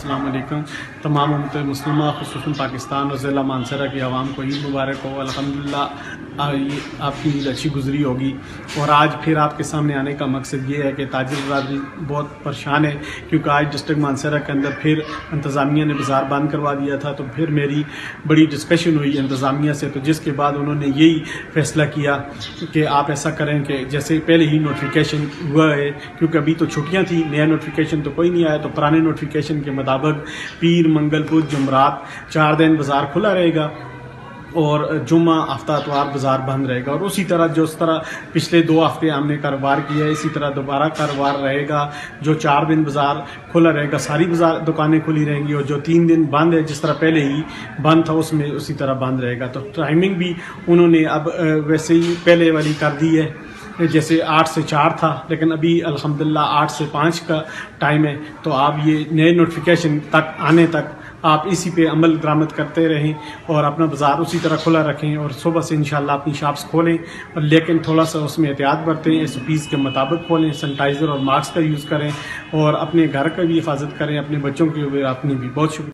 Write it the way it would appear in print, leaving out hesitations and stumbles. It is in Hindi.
अस्सलाम वालेकुम। तमाम उम्मत मुस्लिमा खुसूसन पाकिस्तान और ज़िला मानसरा की आवाम को ईद मुबारक हो। अल्हम्दुलिल्लाह आपकी ईद अच्छी गुजरी होगी। और आज फिर आपके सामने आने का मकसद ये है कि ताजिर बरादरी बहुत परेशान है, क्योंकि आज डिस्ट्रिक्ट मानसरा के अंदर फिर इंतज़ामिया ने बाज़ार बंद करवा दिया था। तो फिर मेरी बड़ी डिस्कशन हुई इंतज़ामिया से, तो जिसके बाद उन्होंने यही फैसला किया कि आप ऐसा करें कि जैसे पहले ही नोटिफिकेशन हुआ है, क्योंकि अभी तो छुट्टियां थी, नया नोटिफिकेशन तो कोई नहीं आया, तो पुराने नोटिफिकेशन के मुताबिक पीर मंगल बुध जुमरात 4 दिन बाज़ार खुला रहेगा और जुम्मा हफ्ता इतवार बाज़ार बंद रहेगा। और उसी तरह जिस तरह पिछले 2 हफ्ते हमने कारोबार किया है, इसी तरह दोबारा कारोबार रहेगा। जो 4 दिन बाज़ार खुला रहेगा, सारी बाज़ार दुकानें खुली रहेंगी, और जो 3 दिन बंद है, जिस तरह पहले ही बंद था उसमें उसी तरह बंद रहेगा। तो टाइमिंग भी उन्होंने अब वैसे ही पहले वाली कर दी है, जैसे 8 से 4 था, लेकिन अभी अल्हम्दुलिल्लाह 8 से 5 का टाइम है। तो आप ये नए नोटिफिकेशन तक आने तक आप इसी पे अमल दरामद करते रहें और अपना बाज़ार उसी तरह खुला रखें, और सुबह से इंशाल्लाह अपनी शॉप्स खोलें, और लेकिन थोड़ा सा उसमें एहतियात बरतें, SOPs के मुताबिक खोलें, सैनिटाइज़र और मास्क का यूज़ करें, और अपने घर का भी हिफाजत करें, अपने बच्चों की भी, अपनी भी। बहुत शुक्रिया।